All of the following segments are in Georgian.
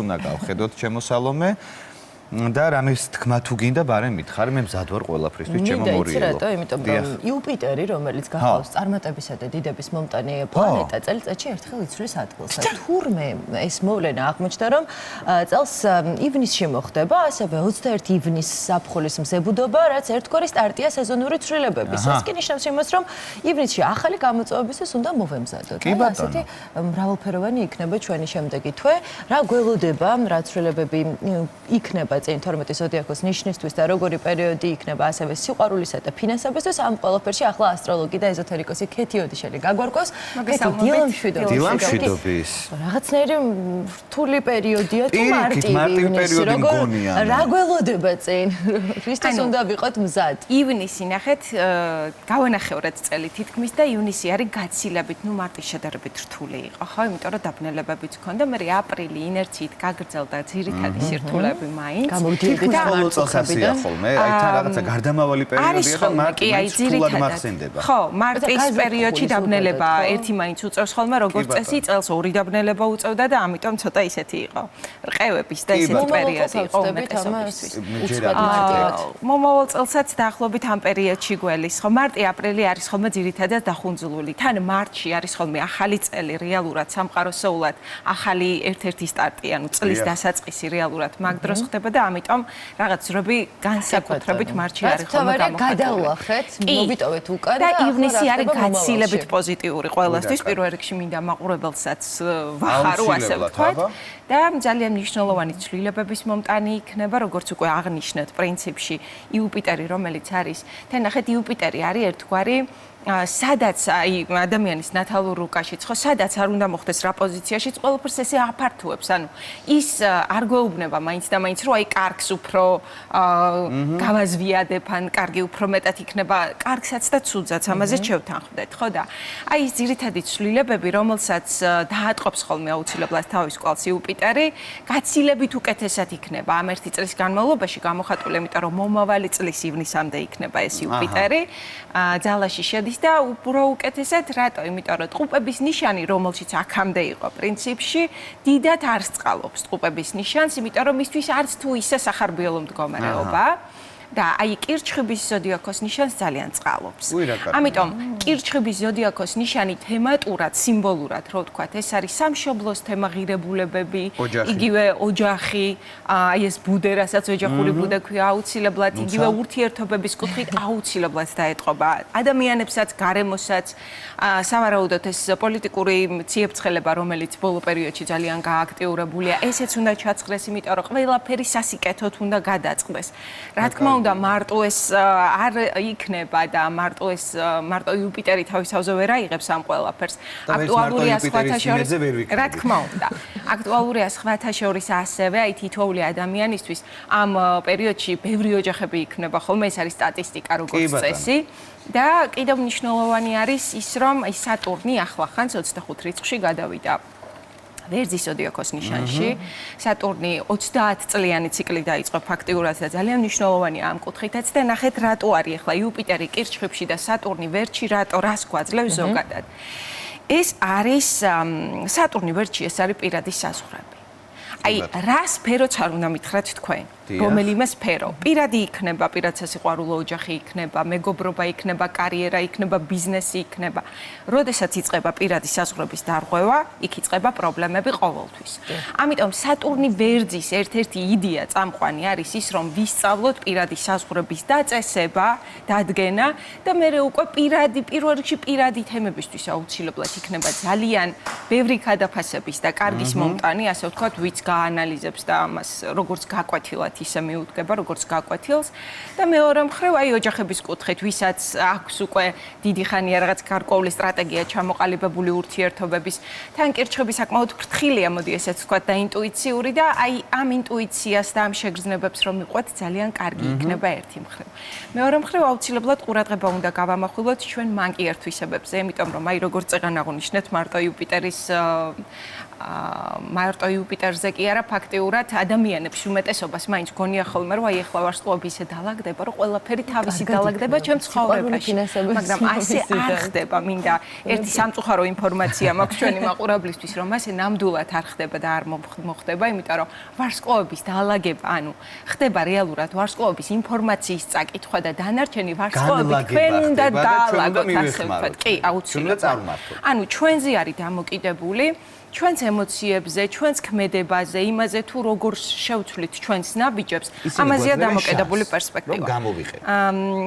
უნდა გავხედოთ ჩემო სალომე და რამის თქმა თუ გინდა ბარე მითხარი მე მზად ვარ ყველაფრისთვის ჩემო მორიელო. რატო? იმიტომ რომ იუპიტერი რომელიც გახავს წარმატებისა და დიდების მომტანი პლანეტა წელიწადში ერთხელ იცვლის ადგილს. თურმე ეს მოვლენა აღმოჩნდა რომ წელს ივნისში მოხდება, ასევე 21 ივნისს ზაფხულის მზებუდობა, რაც ერთგვარი სტარტია სეზონური ცვლილებების. ეს კი ნიშნავს იმას, რომ ივნისში ახალი გამოწვევებისთვის უნდა მოვემზადოთ. ასეთი მრავალფეროვანი იქნება ჩვენი შემდეგი თვე. რა გველოდება, რა ცვლილებები იქნება წინ 12 ზოდიაქოს ნიშნისთვის და როგორი პერიოდი იქნება ასევე სიყვარულისა და ფინანსებისთვის ამ ყველაფერში ახლა ასტროლოგი და ეზოთერიკოსი ქეთი ოდიშელი გაგვარკვევს. დილამშვიდობის. რაღაცნაირი რთული პერიოდია თუ მარტივი პერიოდი მგონია. რა გველოდება წინ? ვისთვის უნდა ვიყოთ მზად? ივნისი ნახეთ, გავანახევრეთ წელი თითქმის და ივნისი არის გაცილებით, მარტის შედარებით რთული იყო, ხო? იმიტომ რომ დაბნელებებიც ჰქონდა, მე აპრილი ინერციით გაგრძელდა ძირითადი სირთულეები მაინც. თითქმის ყოველ წელს ასეა ხოლმე, აი თან რაღაცა გარდამავალი პერიოდია და მარტის თულად მახსენდება. ხო, მარტის პერიოდში დაბნელება ერთი მაინც უწევს ხოლმე, როგორც წესი, წელს ორი დაბნელება უწევდა და ამიტომ ცოტა ისეთი იყო. რყევების და ისეთი პერიოდი იყო უმეტესობისთვის. მომავალ წელსაც დაახლოებით ამ პერიოდში გველის, ხო, მარტი-აპრილი არის ხოლმე ძირითადად დახუნძულული. თან მარტში არის ხოლმე ახალი წელი რეალურად სამყაროსოულად, ახალი ერთ-ერთი სტარტი, ანუ წლის დასაწყისი რეალურად მაგ დროს ხდება და ამიტომ რაღაც ძრები განსაკუთრებით მარტში არის ხოლმე გამოხატული. გადავახეთ, მოვიტოვეთ უკან და ივნისი არის გაცილებით პოზიტიური ყველასთვის, პირველ რიგში მინდა მაყურებელსაც ვახარო ასე ვთქვათ. და ძალიან მნიშვნელოვანი ცვლილებების მომტანი იქნება, როგორც უკვე აღნიშნეთ, პრინციპში იუპიტერი, რომელიც არის, თან ნახეთ, იუპიტერი არის ერთგვარი სადაც აი ადამიანის ნათალურ რუკაშიც ხო სადაც არ უნდა მოხდეს რა პოზიციაშიც ყველაფერს ესე აფართოებს ანუ ის არ გვეუბნება მაინც და მაინც რომ აი კარგს უფრო გავაზვიადებ ან კარგი უფრო მეტად იქნება კარგსაც და ცუდსაც ამაზე შევთანხმდეთ ხო და აი ეს ძირითადი ცვლილებები რომელსაც დაატყობს ხოლმე აუცილებლად თავის კვალს იუპიტერი გაცილებით უკეთესად იქნება ამ ერთი წლის განმავლობაში გამოხატული იმიტომ რომ მომავალი წლის ივნისამდე იქნება ეს იუპიტერი ძალაში შედის და უფრო უკეთესად რატო? იმიტომ რომ ტყუპების ნიშანი, რომელშიც აქამდე იყო პრინციპში, დიდად არ სწყალობს ტყუპების ნიშანს, იმიტომ რომ მისთვის არც თუ ისე სახარბიელო მდგომარეობა. და აი კირჩხიბის ზოდიაქოს ნიშანს ძალიან წყალობს. ამიტომ კირჩხიბის ზოდიაქოს ნიშანი თემატურად, სიმბოლურად, რო ვთქვათ, ეს არის სამშობლოს თემა, ღირებულებები, იგივე ოჯახი, აი ეს ბუდე, რასაც ოჯახური ბუდე ქვია, აუცილებლად იგივე ურთიერთობების კუთხით აუცილებლად დაეტყობა ადამიანებსაც, გარემოსაც, სავარაუდოდ ეს პოლიტიკური ციებ-ცხელება, რომელიც ბოლო პერიოდში ძალიან გააქტიურებულია, ესეც უნდა ჩაწყდეს, იმიტომ რომ ყველაფერი სასიკეთოდ უნდა გადაწყდეს. რა თქმა უნდა მარტო ეს არ იქნება და მარტო იუპიტერი თავის თავზე ვერ აიღებს ამ ყველაფერს. აქტუალურია სხვათა შორის. რა თქმა უნდა. აქტუალურია სხვათა შორის ასევე აი თითოეული ადამიანისთვის ამ პერიოდში ბევრი ოჯახები იქნება ხოლმე ეს არის სტატისტიკა როგორც წესი. და კიდევ მნიშვნელოვანი არის ის რომ აი სატურნი ახლახან 25 რიცხვში გადავიდა. ვერძის ზოდიაქოს ნიშანში სატურნი 30 წლიანი ციკლი დაიწყო ფაქტიურად და ძალიან მნიშვნელოვანია ამ კუთხითაც და ნახეთ რატო არის ახლა იუპიტერი კირჩხიბში და სატურნი ვერტში რატო რას გვაძლევს ზოგადად ეს არის სატურნი ვერტში ეს არის პირადი საზღვრები აი რა სფეროც არ უნდა მითხრათ თქვენ რომელიმე სფერო პირადი იქნება პირად სასიყვარულო ოჯახი იქნება მეგობრობა იქნება კარიერა იქნება ბიზნესი იქნება როდესაც იწყება პირადი საზღვრების დარღვევა იქ იწყება პრობლემები ყოველთვის ამიტომ სატურნი ვერძის ერთ-ერთი იდეა წამყვანი არის ის რომ ვისწავლოთ პირადი საზღვრების დაწესება დადგენა და მეორე უკვე პირველ რიგში პირადი თემებისთვის აუცილებლად იქნება ძალიან ბევრი გადაფასების და კარგის მომტანი ასე ვთქვათ ვიც გაანალიზებს და ამას როგორც გაკვეთილად ისე მიუდგება როგორც გაკვეთილს და მეორე მხრივ აი ოჯახების კუთხით ვისაც აქვს უკვე დიდი ხანია რაღაც გარკვეული სტრატეგია ჩამოყალიბებული ურთიერთობების თან კირჩხები საკმაოდ ფრთხილია მოდი ესეც ვთქვათ და ინტუიციური და აი ამ ინტუიციას და ამ შეგრძნებებს რომ მიყვეთ ძალიან კარგი იქნება ერთი მხრივ მეორე მხრივ აუცილებლად ყურადღება უნდა გავამახვილოთ ჩვენ მანკიერ თვისებებზე იმიტომ რომ აი როგორც წეგან აღნიშნეთ მარტო იუპიტერის მარტო იუპიტერზე კი არა, ფაქტიურად ადამიანებს უმეტესობას მაინც გონია ხოლმე, რომ აი ახლა ვარსკვლავები ისე დალაგდება, რომ ყველაფერი თავისი დალაგდება ჩემ ცხოვრებაში. მაგრამ ასე არ ხდება, მინდა ერთი სამწუხარო ინფორმაცია მაქვს ჩვენი მაყურებლისთვის, რომ ასე ნამდვილად არ ხდება და არ მოხდება, იმიტომ რომ ვარსკვლავების დალაგება, ანუ ხდება რეალურად ვარსკვლავების ინფორმაციის წაკითხვა და დანარჩენი ვარსკვლავები თქვენ უნდა დაალაგოთ, ასე ვთქვათ. კი, აუცილებლად. ანუ ჩვენზე არის დამოკიდებული ჩვენს ემოციებზე, ჩვენს ქმედებაზე, იმაზე თუ როგორ შევცვლით ჩვენს ნაბიჯებს, ამაზეა დამოკიდებული პერსპექტივა.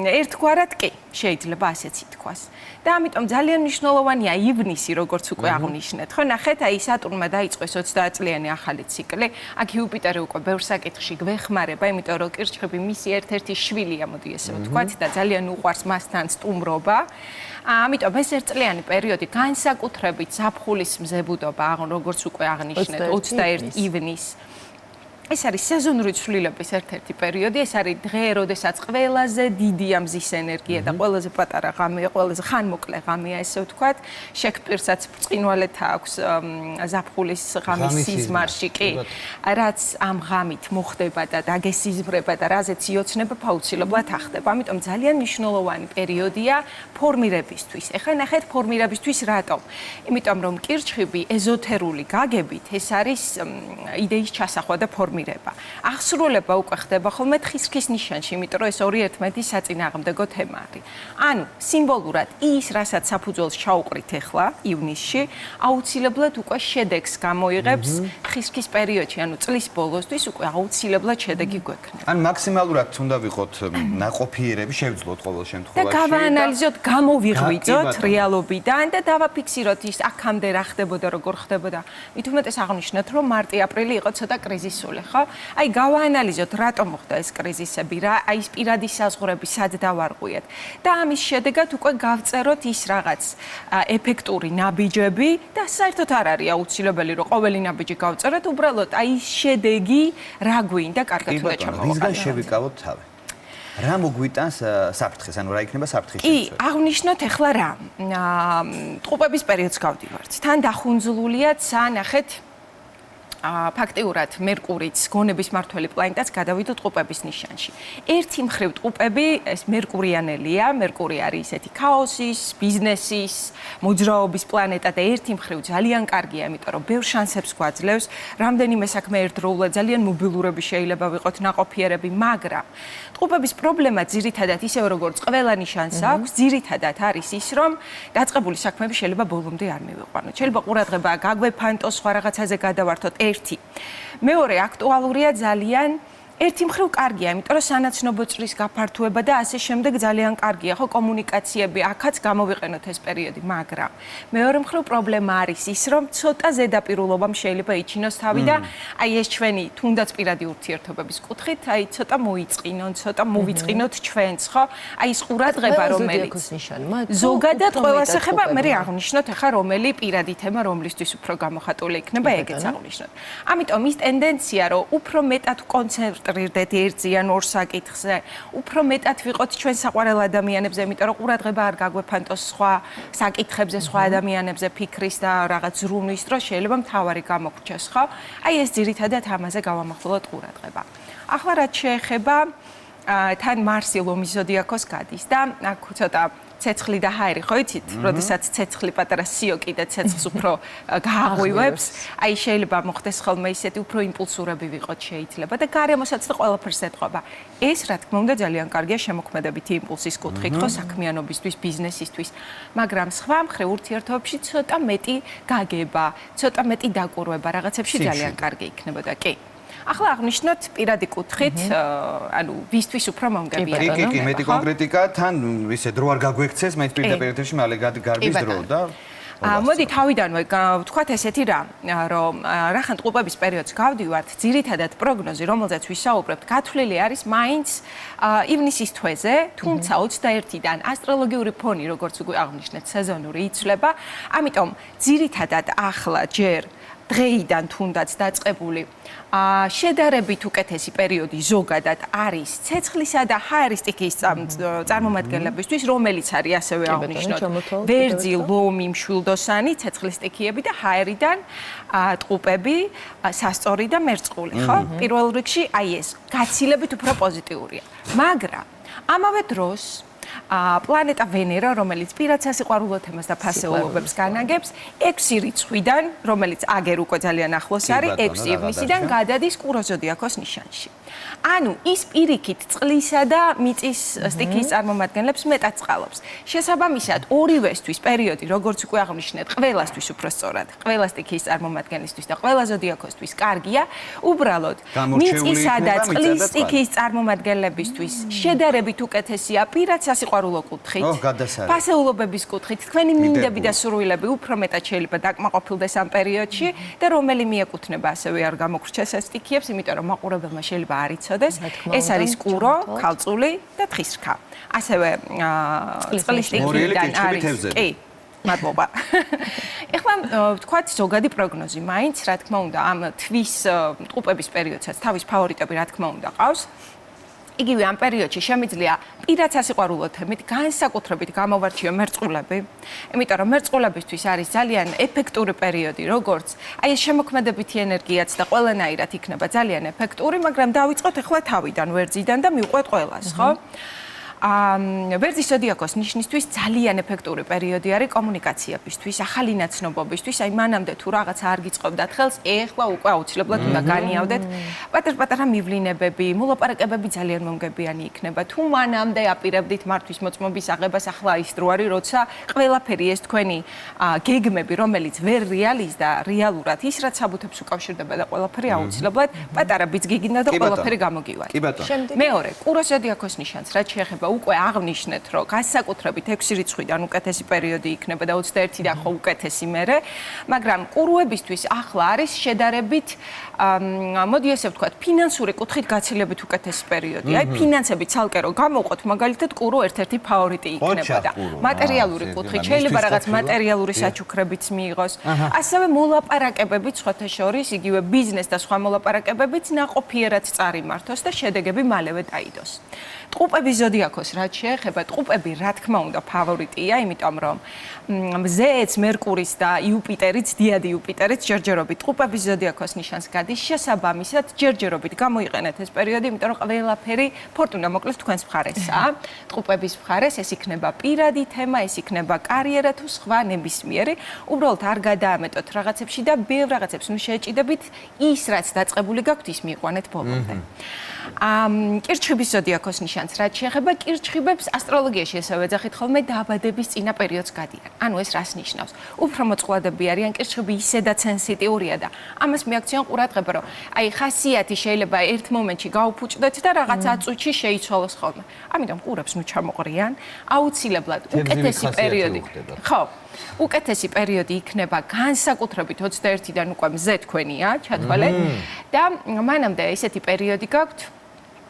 ერთგვარად კი, შეიძლება ასეც ითქვას. და ამიტომ ძალიან მნიშვნელოვანია ივნისი, როგორც უკვე აღნიშნეთ. ხო, ნახეთ, აი სატურნმა დაიწყო 30 წლიანი ახალი ციკლი. აქ იუპიტერი უკვე ბევრ საკითხში გვეხმარება, იმიტომ რომ კირჩხები მისი ერთ-ერთი შვილია, მოდი ესე ვთქვათ, და ძალიან უყვარს მასთან სტუმრობა. ამიტომ ეს ერთწლიანი პერიოდი განსაკუთრებით ზაფხულის მზებუდობა, როგორც უკვე აღნიშნეთ, 21 ივნისს. ეს არის სეზონური ცვლილების ერთ-ერთი პერიოდი, ეს არის დღე, როდესაც ყველაზე დიდია მზის ენერგია და ყველაზე პატარა ღამეა, ყველაზე ხანმოკლე ღამეა, ესე ვთქვათ. შექსპირსაც ბრწყინვალეთ აქვს ზაფხულის ღამის სიზმარში, კი, რაც ამ ღამით მოხდება და დაგესიზმრება და რაზეც იოცნება აუცილებლად ახდება. ამიტომ ძალიან მნიშვნელოვანი პერიოდია ფორმირებისთვის. ეხლა ნახეთ ფორმირებისთვის რატომ? იმიტომ რომ კირჩხიბი ეზოთერული გაგებით ეს არის იდეის ჩასახვა და ფორმირება. აღსრულება უკვე ხდება ხოლმე თხის ნიშანში, იმიტომ რომ ეს ორი ერთმანეთის საწინააღმდეგო თემა არის. ანუ სიმბოლურად ის, რასაც საფუძველს ჩაუყრით ახლა ივნისში, აუცილებლად უკვე შედეგს გამოიღებს თხის პერიოდში, ანუ წლის ბოლოსთვის უკვე აუცილებლად შედეგი გვექნება. ან მაქსიმალურად უნდა ვიყოთ ნაყოფიერები, შევძლოთ ყოველ შემთხვევაში. და გავაანალიზოთ, გამოვიღვიძოთ რეალობიდან და დავაფიქსიროთ ის აქამდე რა ხდებოდა, როგორ ხდებოდა. მით უმეტეს აღნიშნეთ, რომ მარტი-აპრილი იყო ცოტა კრიზისული. ხო? აი გავაანალიზოთ, რატომ მოხდა ეს კრიზისები, რა აი ეს პირადი საზღვრები სად დავარღვიეთ. და ამის შედეგად უკვე გავწეროთ ის რაღაც ეფექტური ნაბიჯები და საერთოდ არ არის აუცილებელი, რომ ყოველი ნაბიჯი გავწეროთ, უბრალოდ აი ეს შედეგი რა გვინდა, კარგად უნდა ჩამოვაყენოთ. რისგან შევიკავოთ თავი? რა მოგვიტანს საფრთხეს, ანუ რა იქნება საფრთხის შემცველი? კი, აღნიშნოთ ახლა რა. ტყუპების პერიოდს გავდივართ. თან დახუნძლულია ნახეთ ფაქტიურად მერკურიც, გონების მართველი პლანეტაც გადავიდა ტყუპების ნიშანში. ერთი მხრივ ტყუპები ეს მერკურიანელია, მერკური არის ესეთი ქაოსის, ბიზნესის, მოძრაობის პლანეტა და ერთი მხრივ ძალიან კარგია, იმიტომ რომ ბევრ შანსებს გვაძლევს, რამდენიმე საქმე ერთდროულად ძალიან მობილურები შეიძლება ვიყოთ, ნაყოფიერები, მაგრამ ტყუპების პრობლემა ძირითადად ისევ როგორც ყველა ნიშანს აქვს, ძირითადად არის ის, რომ დაწყებული საქმეები შეიძლება ბოლომდე არ მივიყვანოთ. შეიძლება ყურადღება გაგვეფანტოს, სხვა რაღაცაზე გადავართოთ. ერთი. მეორე აქტუალურია ძალიან ერთი მხრივ კარგია, იმიტომ რომ სანაცნობო წრის გაფართოება და ასე შემდეგ ძალიან კარგია, ხო, კომუნიკაციები, აქაც გამოვიყენოთ ეს პერიოდი, მაგრამ მეორე მხრივ პრობლემა არის ის, რომ ცოტა ზედაპირულობამ შეიძლება იჩინოს თავი და აი ეს ჩვენი თუნდაც პირადი ურთიერთობების კუთხით, აი ცოტა მოიწყინონ, ცოტა მოვიწყინოთ ჩვენც, ხო? აი ეს ყურადღება, რომელიც ზოგადად ყველას ეხება, მე აღნიშნოთ ახლა რომელი პირადი თემა რომლისთვის უფრო გამოხატული იქნება, ეგეც აღნიშნოთ. ამიტომ ის ტენდენცია, რომ უფრო მეტად კონცენტრირდეთ ერთზე ან ორ საკითხზე, უფრო მეტად ვიყოთ ჩვენ საყვარელ ადამიანებზე, იმიტომ რომ ყურადღება არ გაგვეფანტოს სხვა საკითხებზე, სხვა ადამიანებზე ფიქრის და რაღაც ზრუნვის დროს შეიძლება მთავარი გამოგვჩეს, ხო? აი ეს ძირითადად ამაზე გავამახვილოთ ყურადღება. ახლა რაც შეეხება თან მარსი ლომის ზოდიაქოს გადის და აქ ცოტა ცეცხლი და ჰაერი, ხო იცით, როდესაც ცეცხლი პატარა სიოკი და ცეცხლს უფრო გააღვივებს, აი შეიძლება მოხდეს ხოლმე ისეთი უფრო იმპულსურები ვიყოთ შეიძლება და გარემოსაც და ყველაფერს ეთყობა. ეს რა თქმა უნდა ძალიან კარგია შემოქმედებითი იმპულსის კუთხით, ხო, საქმიანობისთვის, ბიზნესისთვის, მაგრამ სხვა მხრივ ურთიერთობებში ცოტა მეტი გაგება, ცოტა მეტი დაკვირვება რაღაცებში ძალიან კარგი იქნებოდა, კი. ახლა აღნიშნოთ პირადი კუთხით, ანუ ვისთვის უფრო მომგებია. კი, მეტი კონკრეტიკა, თან ისე დრო არ გაგვექცეს, მე პირდაპირ ეთერში მალე გარბის დრო და მოდი თავიდანვე ვთქვათ ესეთი რამ, რომ რახან ტყუპების პერიოდს გავდივართ, ძირითადად პროგნოზი, რომელზეც ვისაუბრებთ, გათვლილი არის მაინც ივნისის თვეზე, თუმცა 21-დან ასტროლოგიური ფონი, როგორც უკვე აღნიშნეთ, სეზონური იცვლება, ამიტომ ძირითადად ახლა ჯერ დღეიდან თუნდაც დაწყებული შედარებით უკეთესი პერიოდი ზოგადად არის ცეცხლისა და ჰაერის სტიქიის წარმომადგენლებისთვის, რომელიც არის ასევე აღნიშნოთ ვერძი, ლომი, მშვილდოსანი, ცეცხლის სტიქიები და ჰაერიდან ტყუპები, სასწორი და მერწყული, ხო? პირველ რიგში აი ეს გაცილებით უფრო პოზიტიურია. მაგრამ ამავე დროს პლანეტა ვენერა, რომელიც პირად სასიყვარულო თემას და ფასეულობებს განაგებს, 6 რიცხვიდან, რომელიც აგერ უკვე ძალიან ახლოს არის, 6 ივნისიდან გადადის კურო ზოდიაქოს ნიშანში. ანუ ის პირიქით წყლისა და მიწის სტიქიის წარმომადგენლებს მეტად წყალობს. შესაბამისად, ორივესთვის პერიოდი, როგორც უკვე აღნიშნეთ, ყველასთვის უფრო სწორად, ყველა სტიქიის წარმომადგენლისთვის და ყველა ზოდიაქოსთვის კარგია, უბრალოდ მიწისა და წყლის სტიქიის წარმომადგენლებისთვის შედარებით უკეთესია პირად სასიყვარულო კუთხით, ფასეულობების კუთხით, თქვენი მინდები და სურვილები უფრო მეტად შეიძლება დაკმაყოფილდეს ამ პერიოდში და რომელი მიეკუთვნება ასევე არ გამოგრჩეს ეს სტიქიებს, იმიტომ რომ მაყურებელმა შეიძლება არ იცოდეს, ეს არის კურო, ქალწული და თხისრქა. ასევე წყლის სტიქიიდან არის. კი, მადლობა. ეხლა ვთქვათ ზოგადი პროგნოზი, მაინც რა თქმა უნდა, ამ თვის ტყუპების პერიოდსაც თავის ფავორიტები რა თქმა უნდა ყავს. იგივე ამ პერიოდში შემიძლია პირად სასიყვარულო თემით განსაკუთრებით გამოვარჩიო მერწყულები, იმიტომ რომ მერწყულებისთვის არის ძალიან ეფექტური პერიოდი, როგორც აი ეს შემოქმედებითი ენერგიაც და ყველანაირად იქნება ძალიან ეფექტური, მაგრამ დავიწყოთ ახლა თავიდან, ვერძიდან და მივყვეთ ყველას, ხო? ვერძის ზოდიაქოს ნიშნისთვის ძალიან ეფექტური პერიოდი არის კომუნიკაციებისთვის, ახალი ნაცნობობისთვის, აი მანამდე თუ რაღაცა არ გიწყობდათ ხელს, ეხლა უკვე აუცილებლად უნდა განიავდეთ. პატარ-პატარა მივლინებები, მოლაპარაკებები ძალიან მომგებიანი იქნება. თუ მანამდე აპირებდით მართვის მოწმობის აღებას, ახლა ის დრო არის, როცა ყველაფერი ეს თქვენი გეგმები, რომელიც ვერ რეალიზდა რეალურად ის რაც საბუთებს უკავშირდება და ყველაფერი აუცილებლად პატარა ბიძ გიგინდა და ყველაფერი გამოგივარდა. მეორე, კუროს ზოდიაქოს ნიშანს, რაც შეეხება უკვე აღნიშნეთ, რომ განსაკუთრებით 6 რიცხვიდან უკეთესი პერიოდი იქნება და 21-დან ხო უკეთესი მერე, მაგრამ კურუებისთვის ახლა არის შედარებით, მოდი ესე ვთქვათ, ფინანსური კუთხით გაცილებით უკეთესი პერიოდი. აი ფინანსები ცალკე რო გამოვყოთ, მაგალითად კურო ერთ-ერთი ფავორიტი იქნებოდა. მატერიალური კუთხით შეიძლება რაღაც მატერიალური საჩუქრებიც მიიღოს. ასევე მოლაპარაკებებით სხვათა შორის, იგივე ბიზნეს და სხვა მოლაპარაკებებით ნაყოფიერად წარიმართოს და შედეგები მალევე დაიდოს. ტყუპების ზოდიაქოს რაც შეეხება, ტყუპები რა თქმა უნდა ფავორიტია, იმიტომ რომ მზეც, მერკურის და იუპიტერიც, დიადი იუპიტერიც ჯერჯერობით ტყუპების ზოდიაქოს ნიშანს გადის, შესაბამისად ჯერჯერობით გამოიყენეთ ეს პერიოდი, იმიტომ რომ ყველაფერი ფორტუნა მოკლეს თქვენს მხარესაა. ტყუპების მხარეს ეს იქნება პირადი თემა, ეს იქნება კარიერა თუ სხვა ნებისმიერი, უბრალოდ არ გადაამეტოთ რაღაცებში და ბევრ რაღაცებს ნუ შეეჭიდებით ის რაც დაწყებული გაქვთ ის მიიყვანეთ ბოლომდე. კირჩხიბის ზოდიაქოს ნიშანს რაც შეეხება კირჩხიბებს ასტროლოგიაში ესე ვეძახით ხოლმე დააბადების წინა პერიოდს გადიან. ანუ ეს რას ნიშნავს? უფრო მოწყვლადები არიან, კირჩხიბი ისედაც სენსიტიურია და ამას მიაქციან ყურადღება, რომ აი ხასიათი შეიძლება ერთ მომენტში გაუფუჭდეთ და რაღაცა წუთში შეიცვალოს ხოლმე. ამიტომ ყურებს ნუ ჩამოყრიან, აუცილებლად უკეთესი პერიოდი. ხო. უკეთესი პერიოდი იქნება განსაკუთრებით 21-დან უკვე მზე თქვენია, ჩათვალეთ და მანამდე ესეთი პერიოდი გაქვთ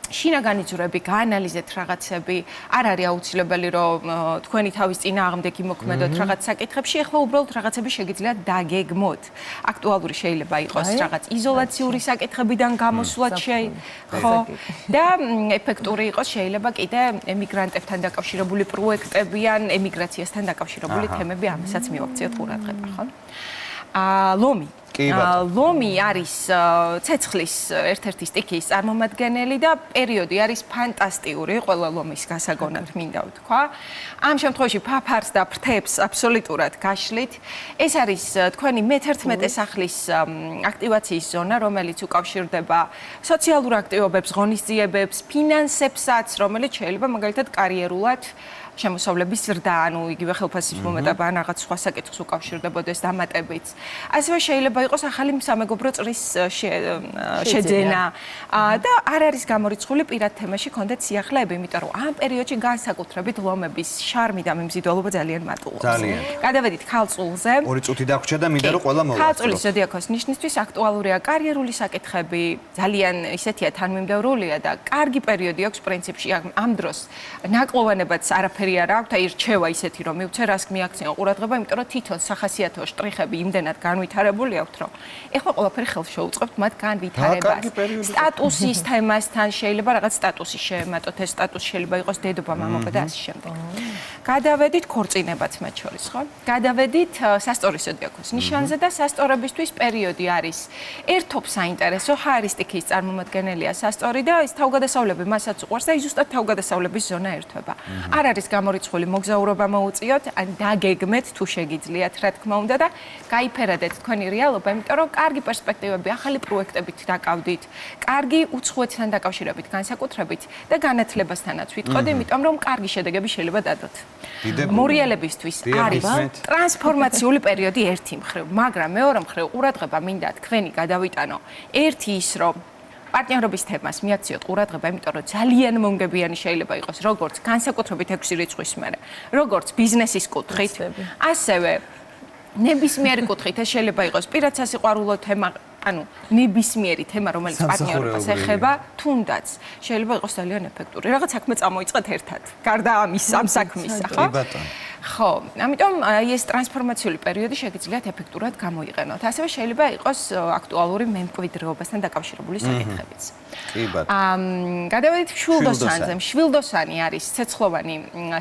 შინაგანი ძვრები, გაანალიზეთ რაღაცები, არ არის აუცილებელი რომ თქვენი თავის წინააღმდეგი მოქმედოთ რაღაც საკითხებში, ახლა უბრალოდ რაღაცები შეგიძლიათ დაგეგმოთ. აქტუალური შეიძლება იყოს რაღაც იზოლაციური საკითხებიდან გამოსვლაც ხო და ეფექტური იყოს შეიძლება კიდე ემიგრანტებთან დაკავშირებული პროექტები ან ემიგრაციასთან დაკავშირებული თემები, ამასაც მივაქციოთ ყურადღება, ხო? ლომი ლომი არის ცეცხლის ერთ-ერთი სტიქიის წარმომადგენელი და პერიოდი არის ფანტასტიკური, ყველა ლომის გასაგონად მინდა ვთქვა. ამ შემთხვევაში ფაფარს და ფრთებს აბსოლუტურად გაშლით. ეს არის თქვენი მე-11 სახლის აქტივაციის ზონა, რომელიც უკავშირდება სოციალურ აქტივობებს, ღონისძიებებს, ფინანსებსაც, რომელიც შეიძლება მაგალითად კარიერულად შემოსავლების ზრდა, ანუ იგივე ხელფასის მომეტება ან რაღაც სხვა საკითხს უკავშირდებოდეს დამატებით. ასევე შეიძლება იყოს ახალი სამეგობრო წრის შეძენა და არ არის გამორიცხული პირად თემაში კონდეთ სიახლეები, იმიტომ რომ ამ პერიოდში განსაკუთრებით ლომების შარმი და მიმზიდველობა ძალიან მატულობს. გადავედით ქალწულზე. 2 წუთი დაგვრჩა და მინდა რომ ყველა მოვასწრო. ქალწულის ზოდიაქოს ნიშნისთვის აქტუალურია კარიერული საკითხები, ძალიან ისეთია თანმიმდევრულია და კარგი პერიოდი აქვს პრინციპში ამ დროს ნაკლოვანებაც არაფერი არაფერი არ აქვს, აი რჩევა ისეთი რომ მივცე რას მიაქცია ყურადღება, იმიტომ რომ თვითონ სახასიათო შტრიხები იმდენად განვითარებული აქვთ, რომ ეხლა ყველაფერი ხელს შეუწყობთ მათ განვითარებას. სტატუსის თემასთან შეიძლება რაღაც სტატუსი შეემატოთ, ეს სტატუსი შეიძლება იყოს დედობა, მამობა და ასე შემდეგ. გადავედით ქორწინებაც მათ შორის, ხო? გადავედით სასწორი ზოდიაქოს ნიშანზე და სასწორებისთვის პერიოდი არის. ერთობ საინტერესო ჰაერისტიკის წარმომადგენელია სასწორი და ის თავგადასავლები მასაც უყვარს და ის ზუსტად თავგადასავლების ზონა ერთვება. არ არის გამორიცხული მოგზაურობა მოუწიოთ, ან დაგეგმეთ თუ შეგიძლიათ, რა თქმა უნდა და გაიფერადეთ თქვენი რეალობა, იმიტომ რომ კარგი პერსპექტივები, ახალი პროექტებით დაკავდით, კარგი უცხოეთთან დაკავშირებით, განსაკუთრებით და განათლებასთანაც ვიტყოდი, იმიტომ რომ კარგი შედეგები შეიძლება დადოთ. მორიელებისთვის არის ტრანსფორმაციული პერიოდი ერთი მხრივ, მაგრამ მეორე მხრივ ყურადღება მინდა თქვენი გადავიტანო. ერთი ის რომ პარტნიორობის თემას მიაქციოთ ყურადღება, იმიტომ რომ ძალიან მომგებიანი შეიძლება იყოს როგორც განსაკუთრებით 6 რიცხვის მერე, როგორც ბიზნესის კუთხით, ასევე ნებისმიერი კუთხით ეს შეიძლება იყოს პირად სასიყვარულო თემა, ანუ ნებისმიერი თემა, რომელიც პარტნიორობას ეხება, თუნდაც შეიძლება იყოს ძალიან ეფექტური. რაღაც საქმე წამოიწყეთ ერთად. გარდა ამის, ამ საქმისა, ხო? ხო, ამიტომ ეს ტრანსფორმაციული პერიოდი შეგიძლიათ ეფექტურად გამოიყენოთ. ასევე შეიძლება იყოს აქტუალური მემკვიდრეობასთან დაკავშირებული საკითხებიც. გადავედით მშვილდოსანზე. მშვილდოსანი არის ცეცხლოვანი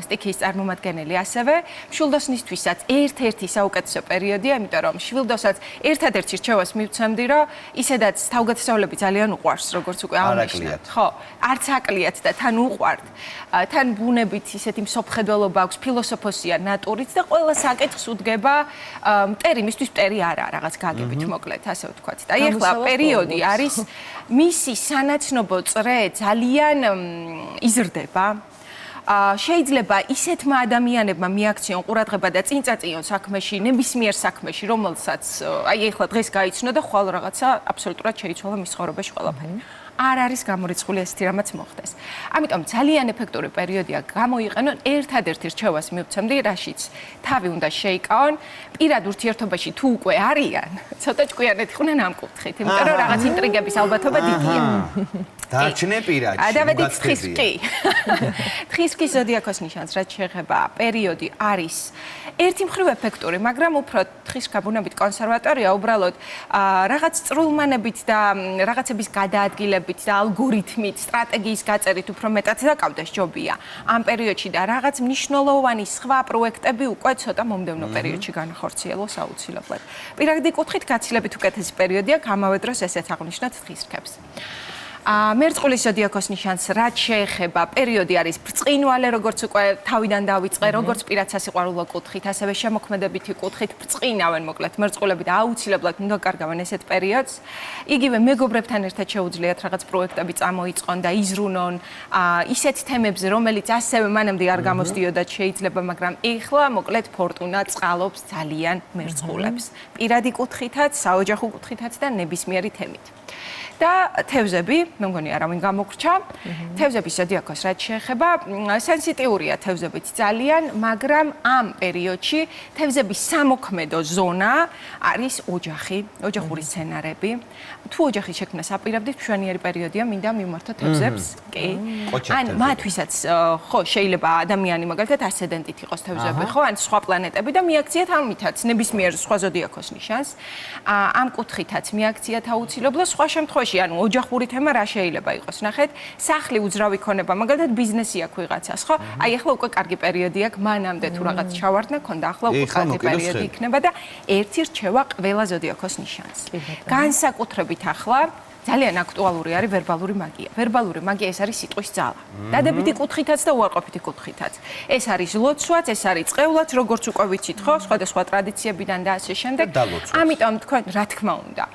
სტიქიის წარმომადგენელი, ასევე მშვილდოსნისთვისაც ერთ-ერთი საუკეთესო პერიოდია, იმიტომ რომ მშვილდოსაც ერთადერთი რჩევას მივცემდი, რომ ისედაც თავგადასავლები ძალიან უყვარს, როგორც უკვე აღნიშნეთ. ხო, არც აკლიათ და თან უყვართ. თან ბუნებით ისეთი მსოფლმხედველობა აქვს, ფილოსოფოსია ნატურით და ყველა საკითხს უდგება მტერი, მისთვის მტერი არაა, რაღაც გაგებით მოკლედ, ასე ვთქვათ. და ეხლა პერიოდი არის მისი სანაცნობო წრე ძალიან იზრდება. შეიძლება ისეთმა ადამიანებმა მიაქციონ ყურადღება და წინწაწიონ საქმეში, ნებისმიერ საქმეში, რომელსაც აი ეხლა დღეს გაიცნო და ხვალ რაღაცა აბსოლუტურად შეიცვალა მის ცხოვრებაში ყველაფერი. არ არის გამორიცხული ესეთი რამაც მოხდეს. ამიტომ ძალიან ეფექტური პერიოდია გამოიყენონ, ერთადერთი რჩევას მივცემდი, რაშიც თავი უნდა შეიკავონ, პირად ურთიერთობაში თუ უკვე არიან, ცოტა ჭკვიანეთ იყვნენ ამ კუთხით, იმიტომ რომ რაღაც ინტრიგების ალბათობა დიდია. დარჩნენ პირადში. გადავედით თხისკი. თხისკის ზოდიაქოს ნიშანს, რაც შეეხება პერიოდი არის ერთი მხრივ ეფექტური, მაგრამ უფრო თხისკა ბუნებით კონსერვატორია, უბრალოდ რაღაც წრულმანებით და რაღაცების გადაადგილებით და ალგორითმით, სტრატეგიის გაწერით უფრო მეტად დაკავდეს ჯობია. ამ პერიოდში და რაღაც მნიშვნელოვანი სხვა პროექტები უკვე ცოტა მომდევნო პერიოდში განახორციელოს აუცილებლად. პირადი კუთხით გაცილებით უკეთესი პერიოდია, ამავე დროს ესეც აღნიშნოთ თხისკებს. მერწყულის ზოდიაქოს ნიშანს, რაც შეეხება პერიოდი არის ბრწყინვალე, როგორც უკვე თავიდან დავიწყე, როგორც პირად სასიყვარულო კუთხით, ასევე შემოქმედებითი კუთხით ბრწყინავენ, მოკლედ მერწყულები და აუცილებლად უნდა კარგავენ ესეთ პერიოდს. იგივე მეგობრებთან ერთად შეუძლიათ რაღაც პროექტები წამოიწყონ და იზრუნონ ისეთ თემებზე, რომელიც ასევე მანამდე არ გამოსდიოდათ შეიძლება, მაგრამ ეხლა მოკლედ ფორტუნა წყალობს ძალიან მერწყულებს. პირადი კუთხითაც, საოჯახო კუთხითაც და ნებისმიერი თემით. და თევზები, მე მგონი არავინ გამოგრჩა. თევზების ზოდიაქოს რაც შეეხება, სენსიტიურია თევზებით ძალიან, მაგრამ ამ პერიოდში თევზების სამოქმედო ზონა არის ოჯახი, ოჯახური სცენარები. თუ ოჯახის შექმნას აპირებდით, მშვენიერი პერიოდია, მინდა მივმართოთ თევზებს. კი. ან მათთვისაც ხო, შეიძლება ადამიანი მაგალითად ასცენდენტით იყოს თევზები, ხო, ან სხვა პლანეტები და მიაქციათ ამითაც ნებისმიერ სხვა ზოდიაქოს ნიშანს. ამ კუთხითაც მიაქციათ აუცილებლად, სხვა შემთხვევაში ანუ ოჯახური თემა რა შეიძლება იყოს? ნახეთ, სახლი უძრავი ქონება, მაგალითად ბიზნესი აქვს ვიღაცას, ხო? აი ახლა უკვე კარგი პერიოდი აქვს, მანამდე თუ რაღაც ჩავარდნა ქონდა, ახლა უკვე კარგი პერიოდი იქნება და ერთი რჩევა ყველა ზოდიაქოს ნიშანს. განსაკუთრებით ახლა ძალიან აქტუალური არის ვერბალური მაგია. ვერბალური მაგია ეს არის სიტყვის ძალა. დადებითი კუთხითაც და უარყოფითი კუთხითაც. ეს არის ლოცვაც, ეს არის წყევლაც, როგორც უკვე ვიცით, ხო? სხვადასხვა ტრადიციებიდან და ასე შემდეგ. ამიტომ თქვენ რა თქმა უნდა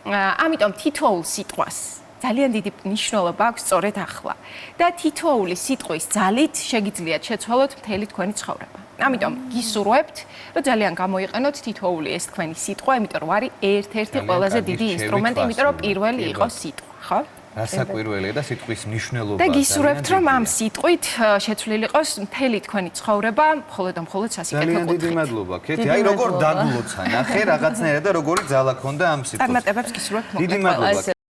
ამიტომ თითოეულ სიტყვას ძალიან დიდი მნიშვნელობა აქვს სწორედ ახლა. და თითოეული სიტყვის ძალით შეგიძლიათ შეცვალოთ მთელი თქვენი ცხოვრება. ამიტომ გისურვებთ, რომ ძალიან გამოიყენოთ თითოეული ეს თქვენი სიტყვა, იმიტომ რომ არის ერთ-ერთი ყველაზე დიდი ინსტრუმენტი, იმიტომ რომ პირველი იყოს სიტყვა, ხო? რასაკვირველია და სიტყვის მნიშვნელობა. და გისურვებთ, რომ ამ სიტყვით შეცვლილი იყოს მთელი თქვენი ცხოვრება, მხოლოდ და მხოლოდ სასიკეთო კუთხით. ძალიან დიდი მადლობა, ქეთი. აი როგორ დაგლოცა, ნახე რაღაცნაირად და როგორი ძალა ქონდა ამ სიტყვის. წარმატებებს გისურვებთ მოკლედ. დიდი მადლობა.